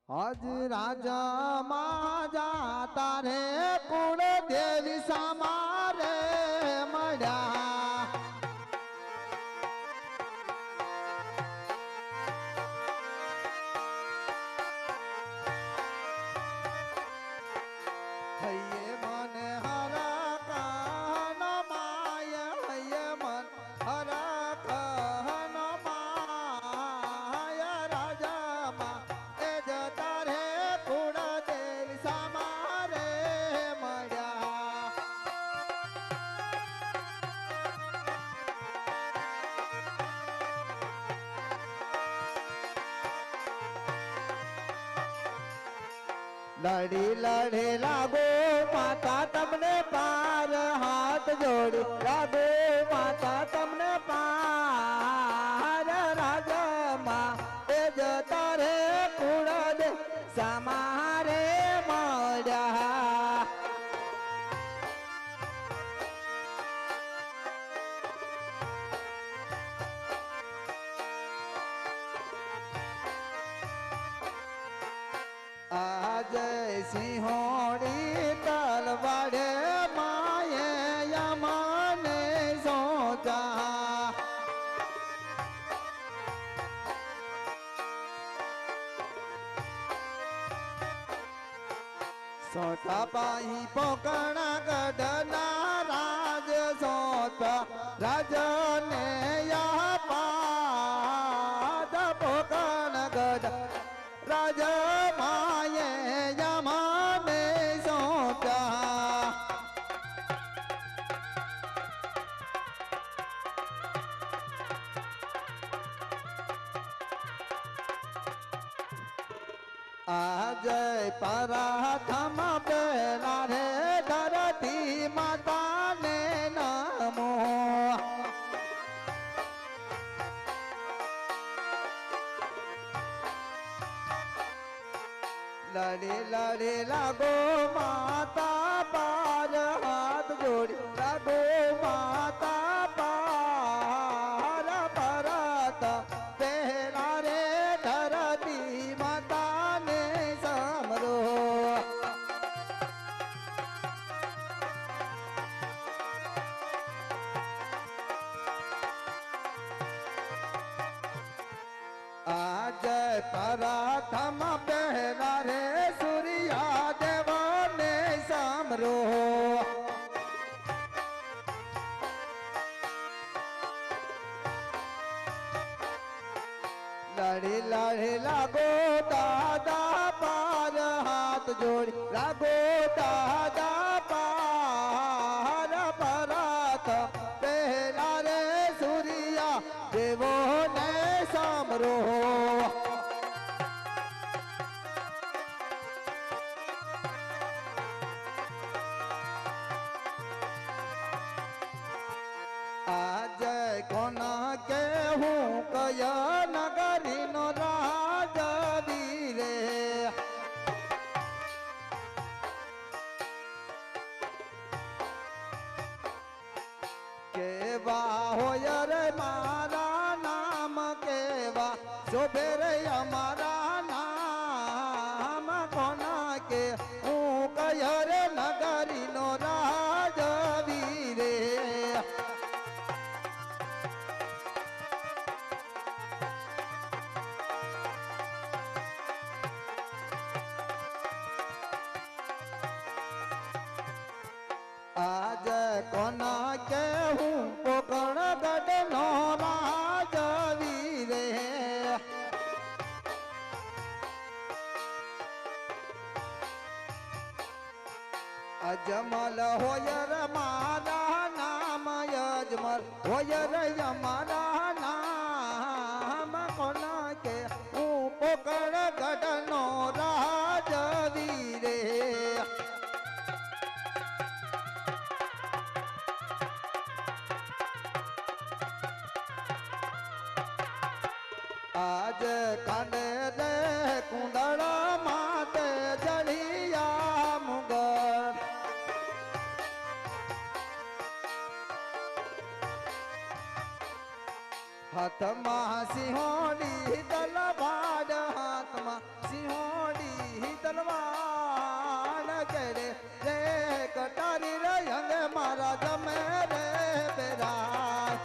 आज राजा माजा तारे कुल देवी समारे मड़ा हये मन हरा कहन माय हये मन हरा कहन माय राजा मा ए जता रे कुल देवी समारे मड़ा लड़ी लड़े लागो माता तमने पार हाथ जोड़ी लागो माता तमने पार राजा माँ ए जता रे कुड़ दे समारे मजा आज सिंहोड़ी तलवाड़े माये यमाने सोचा सोचा पाही पोकण गढ़ना राज सोचा राजने या पाद पोकण गढ़ राज माये यमाने सोचा आज पराथम बेला रे धरती माता ने नमो लड़े लड़े लागो माता पार हाथ जोड़ी लागो माता पार परत पहला रे धरती माता ने समरो आज पराथम पहला रे सूर्या देव ने समरो लड़ी लड़ी लागो दादा पार हाथ जोड़ी लागो दादा पार परात पहला रे सूर्या देवो ने समरो आज कोना के हूँ कया नगरी नो राज वीरे केवा होयर मारा नाम केवा शोभे रे हमारा नाम कोना के हूँ कयर नगरी नो राज वीरे आज कोना के हूँ पोकण गढ़ नो राज वीरे अजमल होयर मारा नाम अजमल होयर हमारा नाम कोना के हूँ पोकण गढ़ नो राज वीरे आज कांडे दे कुंडल माते जड़िया मुगर हाथ मा सिंहोड़ी तलवार हाथ मा सिंहोड़ी તલવાણ કેરે રે કટારી રે અંગ મારા જમે રે બેરા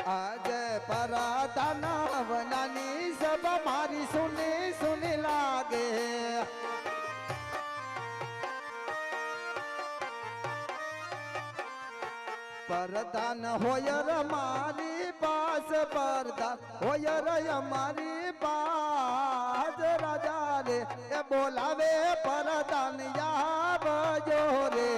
આજે પરાધાના વનાની સભા મારી સુની સુની લાગે પરદાન હોય ર મારી પાસ પરદાન હોય ર અમારી પાસ રાજા રે એ બોલાવે પરદાન આવજો રે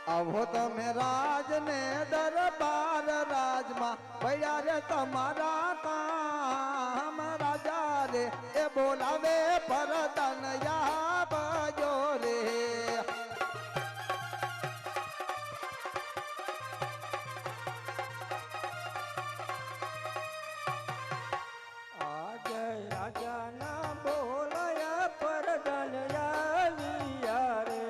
આવો તમે રાજ ને દરબાર રાજમાં ભૈયા રે તમારા કામ રાજા રે એ બોલાવે પરદાન આવજો રે આજે રાજાના બોલાયા પરદાન આવ્યા રે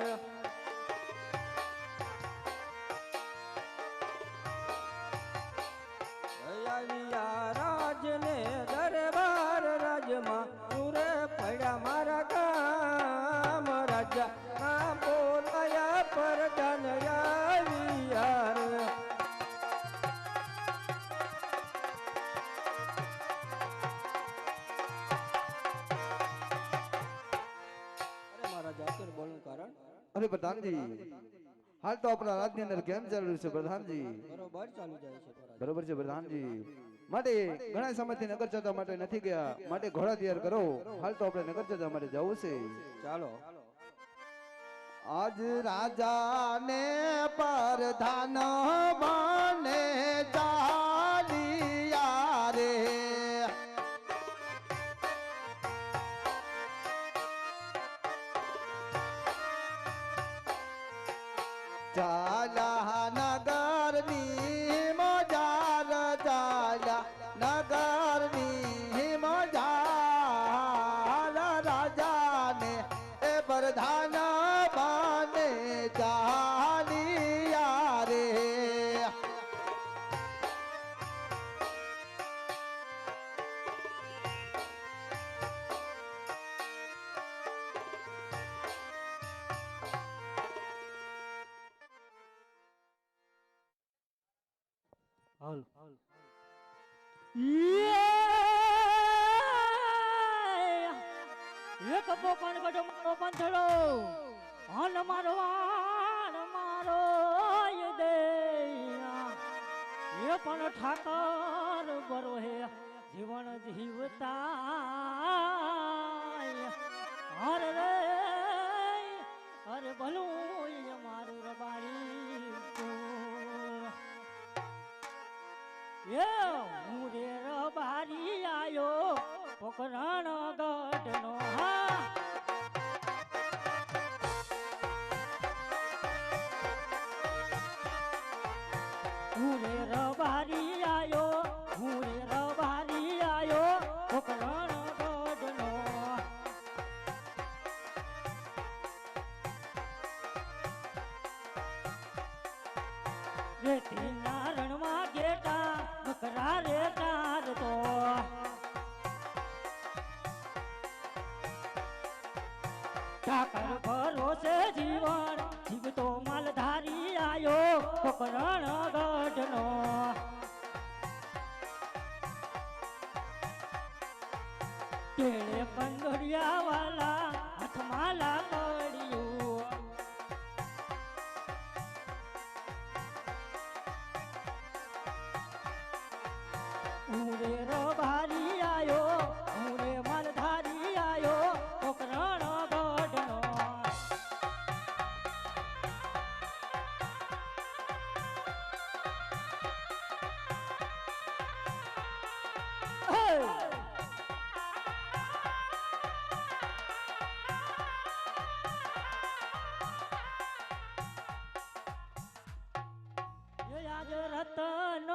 રાજને દરબાર રાજમાં પૂરે પડ્યા મારા ગામ રાજા ના બોલાયા પરદાન આવ્યા રે મહારાજા અત્યારે બોલનું કારણ અરે પ્રધાનજી હાલ તો આપણા રાજની અંદર કેમ ચાલી રહ્યું છે પ્રધાનજી બરોબર ચાલુ જાય છે મહારાજ. બરોબર છે પ્રધાનજી માટે ઘણા સમયથી નગર ચર્ચા માટે નથી ગયા માટે ઘોડા તૈયાર કરો હાલ તો આપણે નગર ચર્ચા માટે જવું છે ચાલો આજ રાજા ને પ્રધાન બને ચાલિયા રે ચાલા નગર ની મજાર ચાલા નગર ની મજાર રાજા ને એ પ્રધાન બને ચાલિયા રે હાલ એક પોકણ ગઢ મારો પંથડો હન મારો વાણ મારો દે એ પણ ઠાકર બરો હે જીવન જીવતા હર રે અરે ભલું મારું રબારી હું રે રબારી આયો પોકરણ ગઢનો હા હું રે રબારી આયો હું રે રબારી આયો પોકરણ ગઢનો રેતી નારણમાં ગેટા બકરા રે તાર તો ઠાકર ભરોસે જીવન જીવતો માલધારી આયો પોકરણ ગઢનો તેણે કંદોરિયા વાલા હાથમાં લાકડિયું હું રે રબારી આયો હું રે માલધારી આયો પોકરણ ગઢનો આજ રતન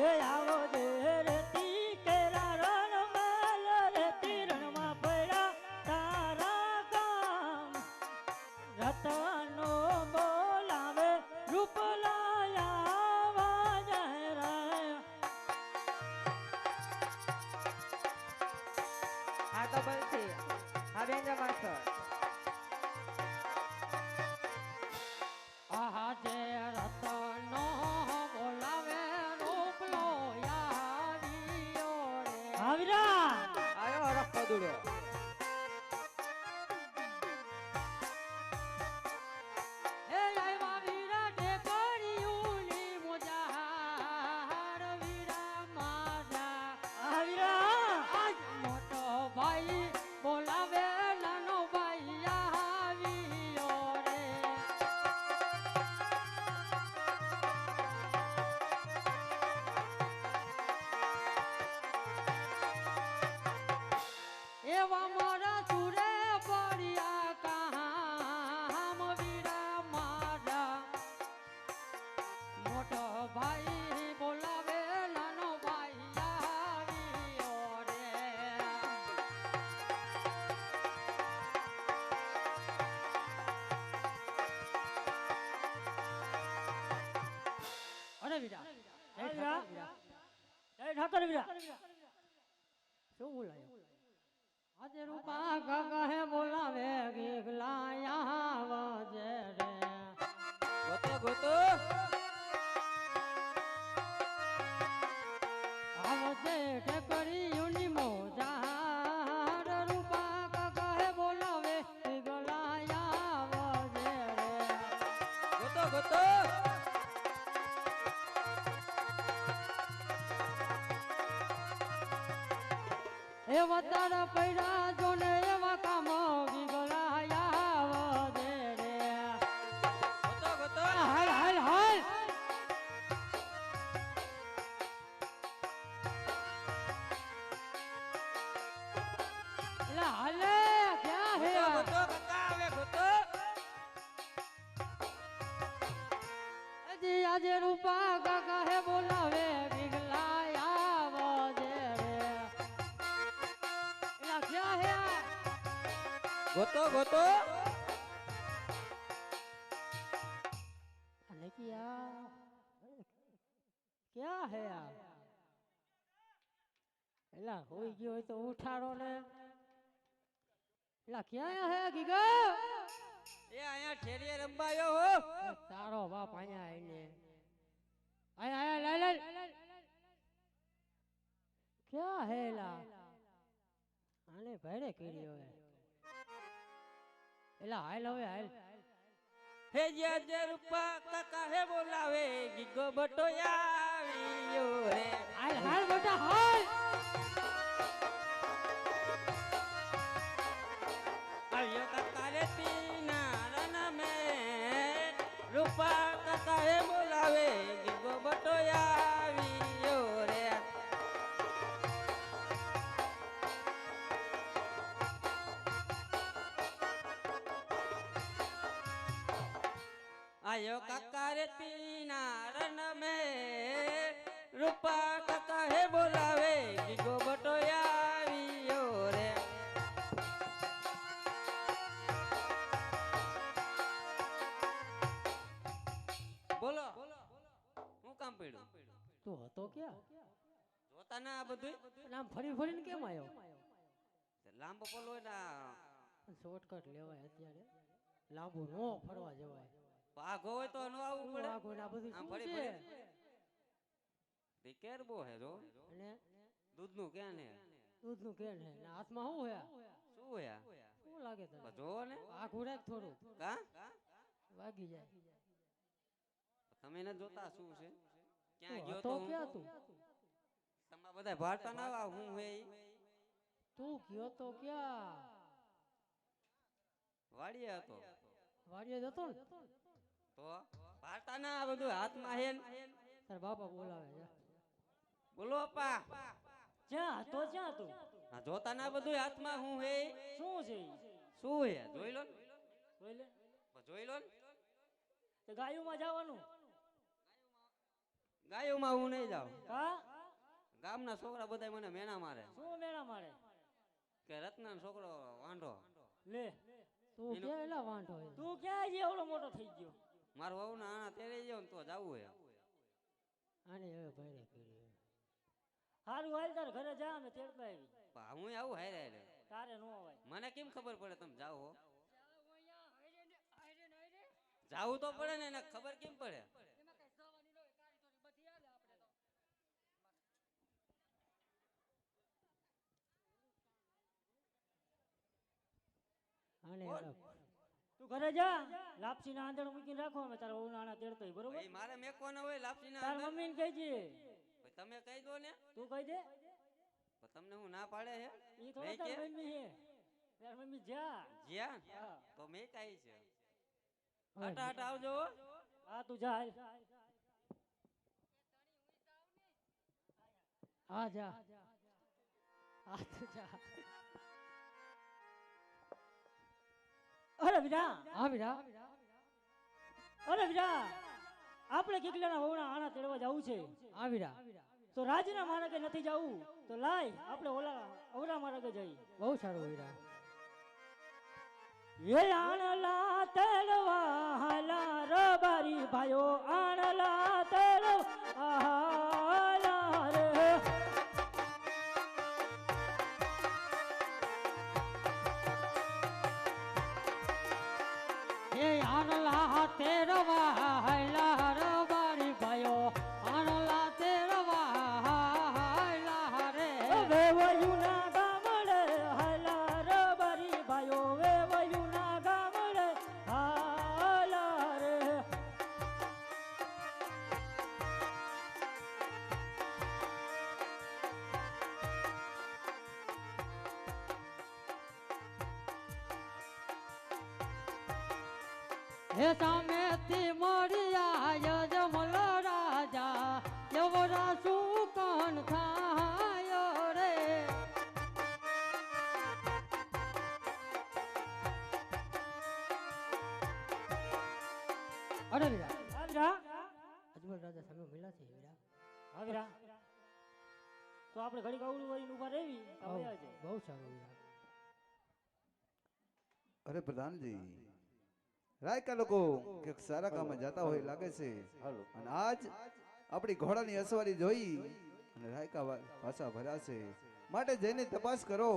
એ આવો દે રેતી કેરા રણ મેલ રેતી રણમાં પડ્યા તારા ગામ રતનો બોલાવે રૂપલાયા વાજે રે હા તો બોલશે હા બેન માસ્ટર આહા જે રતનો બોલાવે રૂપલો યાવિયો રે આવીરા આયો રખો દુડો એ આયવા વીરા ટેકરીયુની મોજાર વીરા મારા આવીરા આજ મોટો ભાઈ બોલાવે નાનો ભાઈ આવિયો રે એવા મારા સુરે પડ્યા કામ વીરા મારા મોટો ભાઈ બોલાવે નાનો ભાઈ આવ્યો રે અરે વીરા જય ઠાકર વીરા શું બોલાયો આજે રૂપા કાકા હે બોલાવે ગીગલાયા વજે રે ગોતો ગોતો આવજે ટેકરીયુની મોજાર રૂપા કાકા હે બોલાવે ગીગલાયા વજે રે ગોતો ગોતો એ વતાર પૈડા જોને એવા કામ ગીગલાયા વજે રે ગોતો ગોતો હાલ હાલ હાલ એલા હાલે ક્યાં હે ગોતો ગોતો કાકા આવે ગોતો હજી આજે રૂપા કાકા હે બોલાવે ગીગલાયા વજે રે એલા ક્યાં હે ગોતો ગોતો અને ક્યાં હે એલા હોઈ ગયો હોય તો ઉઠાડો ને એલા ક્યાં હે ગીગા એ અહીંયા ઠેરીએ રંબાયો હો તારો બાપ અહીંયા આવીને આયા આયા લાલ ક્યાં હે એલા આને ભાડે કર્યો હે એલા હાલ હવે હાલ હે જે રૂપા કાકા હે બોલાવે ગીગો બટો આવ્યો રે હાલ હાલ બેટા હાલ આવ્યો કાકા રે પીના રન મે રૂપા કાકા હે બોલાવે ગીગો બટો આવ્યો રે આયો કાકા રે પીના રન મે રૂપા કાકા હે બોલાવે ગીગો બટો આવ્યો રે બોલો હું કામ પડ્યું તું હતો ક્યાં જોતા ના આ બધું અને આમ ફરી ફરીને કેમ આવ્યો લાંબો પોલો હોય ના શોર્ટકટ લેવાય અત્યારે લાંબુ નો ફરવા જવાય પાઘો હોય તો નો આવવું પડે આ કોઈ આ બધું આમ શું ફરી છે ફરી તે કેર બો હે જો અને દૂધ નું ક્યાં ને દૂધનું કેન છે ને હાથમાં શું હે શું હોયા શું લાગે તને જો ને આ ઘોડાક થોડું કા વાગી જાય તમે ન જોતા શું છે ક્યાં તું ગયો હતો તો હું? ક્યાં તું તમારા બધા ભારતા ના આવા હું હે ઈ? તું ગયો તો ક્યાં વાડીએ હતો વાડીએ જતો ને તો ભારતા ના આ બધું હાથમાં હે ને? તાર બાપા બોલાવે છે બોલો અપ્પા જ્યાં તો જ્યાં તું આ જોતા ના બધું હાથમાં હું હે ઈ? શું છે શું હે જોઈ લો ને જોઈ લે જોઈ લો ને તે ગાયુમાં જવાનું ગાયોમાં હું નહીં જાઉં. કા ગામના છોકરા બધા મને મેણા મારે શું મેળા મારે કે રત્ના છોકરો વાંઢો. લે તું ક્યાં એલા વાંઢો હે? તું ક્યાં હજી એવડો મોટો થઈ ગયો મારો વહુ ના આણા તેડી જાવ ને તો જાવું હે. આને હવે ભાઈ કરી હારું હાલ તાર ઘરે જા અમે તેડતા આવી પણ હું આવું હારે હારે. તારે નો અવાય મને કેમ ખબર પડે તમે જાઓ હો? જાવું તો પડે ને, એને ખબર કેમ પડે? આને તું ઘરે જા લાપસી ના આંધણ મૂકીને રાખો અમે તારા વહુ નાના તેડતો હોય, બરોબર ભાઈ મારે મેકવાનો હોય લાપસી તાર ના. મમ્મીને કહેજે તમે કહી દો ને. તું કહી દે પણ તમને હું ના પાડે હે? ઈ થોડા નહીં તાર કે? મમ્મી હે તાર મમ્મી જા જ્યાં હા. તો મેં કાઈ છે. આટા આટા આવજો હો. હા તું જા હાલ. આ જા આ તું જા અરે વિરા આ બીરા અરે વિરા આપણે કિકલાના વહુના આણા તેડવા જવું છે આ બીરા તો રાજના માર્ગે નથી જવું તો લાય આપણે ઓલા અવરા માર્ગે જઈ બહુ સારું બીરા એ આણલા તેડવા હાલા રબારી ભાઈઓ આણલા તેડવા હાલા રે એ આનલા તેરવા હાયલા રબારી ભાયો આનલા તેરવા હાયલા રે વેવયુના ગામડે હાલા રબારી ભાઈઓ વેવયુના ગામડે હાલા રે હે સામેથી મળ્યા યજમલ રાજા યવરા સુકન થાય રે અરે વીરા હાજરા અજમલ રાજા સામે મળ્યા છે વીરા હાજરા તો આપણે ઘડી કાવડું વળીને ઊભા રહેવી હવે આવજે બહુ સારું વીરા અરે પ્રધાનજી, રાયકા લોકો કે સારા કામમાં જતા હોય લાગે છે. અને આજ આપણી ઘોડાની અસવારી જોઈ અને રાયકા પાછા ભર્યા છે, માટે જઈને તપાસ કરો.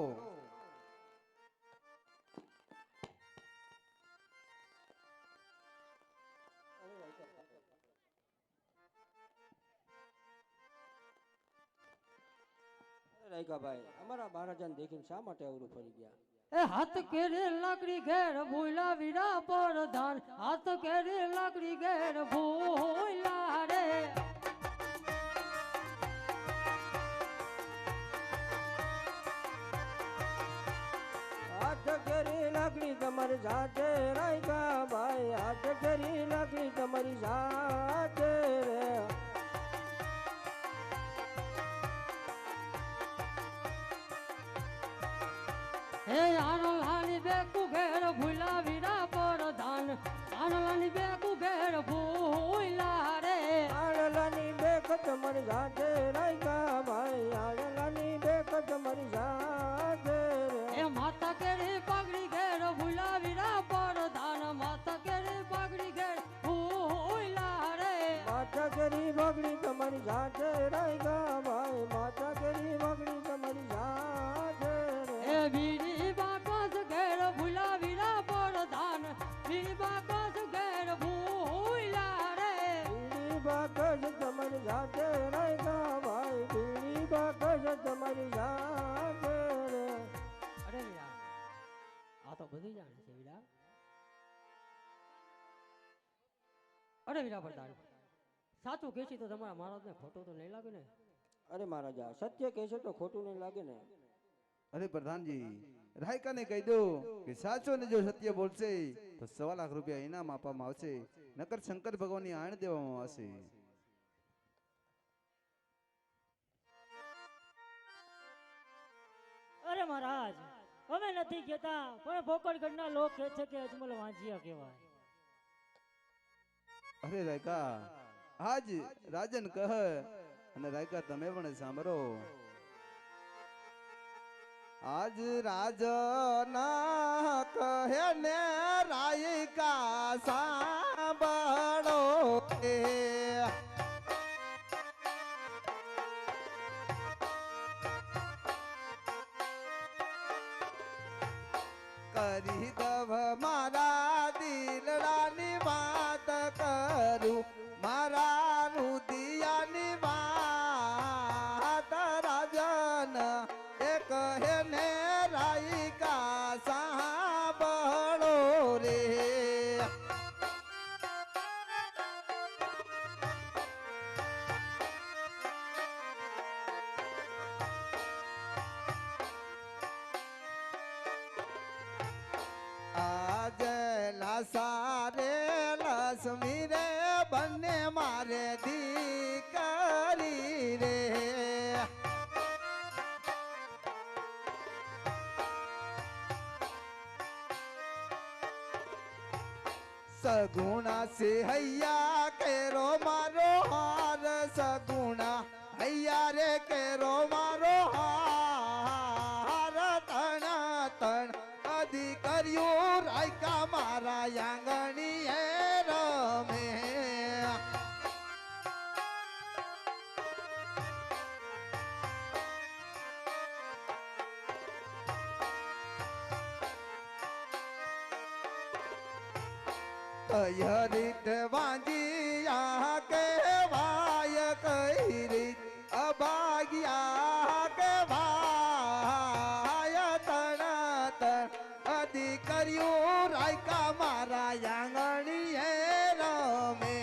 રાયકાભાઈ અમારા મહારાજાને દેખીને શા માટે અવરું ફરી ગયા? એ હાથ કેરે લાકડી ઘેર ભૂલા વીરા પરધાન હાથ કેરે લાકડી ઘેર ભૂલા રે હાથ ઘેરી લાકડી તમારી સાથે રાયકાભાઈ હાથ ઘેરી લાકડી તમારી સાથે રે હે આનલાની બેકુ ઘેર ભૂલા વીરા પરધાન આનલાની બેકુ ઘેર ભૂલા રે આડલાની બેક તમારી સાથે રાયકાભાઈ આડલાની બેક તમારી સાથે રે એ માતા કેરી પાઘડી ઘેર ભૂલા વીરા પરધાન માતા કેરી પાઘડી ઘેર ભૂલા રે માતા કેરી બગડી તમારી સાથે રાયકાભાઈ માતા કેરી બગડી તમારી સાથે રે એ વીરી બાકસ ઘેર ભૂલા વીરા પરધાન વીરી બાકસ ઘેર ભૂલા રે બીડી બાકસ તમારી સાથે રાયકાભાઈ બીડી બાકસ તમારી સાથે રે અરે વીરા આ તો બધું જાણે છે વીરા અરે વીરા પરધાન સાચું કહેશી તો તમારા મહારાજને ખોટું તો નહીં લાગે ને અરે મહારાજા સત્ય કહેશે તો ખોટું નહીં લાગે ને અરે પ્રધાનજી, રાયકાને કહી દો કે સાચો ને જો સત્ય બોલશે તો 1.25 લાખ રૂપિયા ઇનામ આપવામાં આવશે, નકર શંકર ભગવાનની આણ દેવામાં આવશે. અરે મહારાજ અમે નથી કહેતા પણ ભોકડગઢના લોક કહે છે કે અજમલ વાંજિયા કહેવાય. અરે રાયકા, આજ રાજન કહે અને રાયકા તમે પણ સાંભળો. આજ રાજના કહે ને રાયકા સાંભળો રે. કરી દવ મારા દિલડાની વાત કરું, મારા રુદિયાની વાત રાજન એ કહે ને રાયકા સાંભળો રે. આજે લાસારે લક્ષ્મી રે બંને મારે દીકરી રે. સગુણા સે હૈયા કેરો મારો હાર, સગુણા હૈયા રે કેરો મારો હાર. તણ તણ દીકરીઓ રાયકા મારા આંગણી હે રમે. કઈ રીત વાંજિયા કહેવાય, કઈ રીત અભાગ્યા કહેવાય. તણ તણ દીકરીઓ રાયકા મારા આંગણી હે રમે.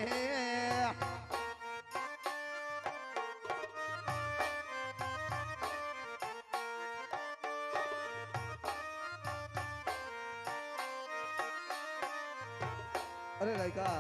અરે રાયકા,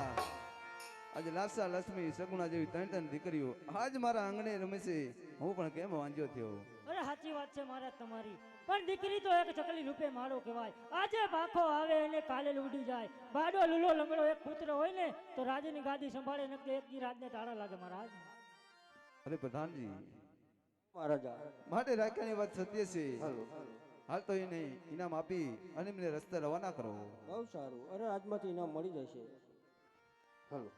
આજે લાસા લક્ષ્મી સગુણા જેવી ત્રણ ત્રણ દીકરીઓ આજ મારા આંગણે રમે છે. હું પણ કેમ વાંચ્યો થયો. અરે સાચી વાત છે મહારાજ તમારી, પણ દીકરી તો એક ચકલી રૂપે માળો કહેવાય. આજે પાખો આવે અને કાલે ઉડી જાય. બાડો લૂલો લંગડો એક પુત્ર હોય ને તો રાજની ગાદી સંભાળે ન કે એક દી રાજને તાળા લાગે મહારાજ. અરે પ્રધાનજી, મહારાજા માટે રાયકાની વાત સત્ય છે. હાલો હાલ તો એને ઇનામ આપી અને મને રસ્તે રવાના કરો. બહુ સારું. અરે આજમાંથી ઇનામ મળી જશે. હાલો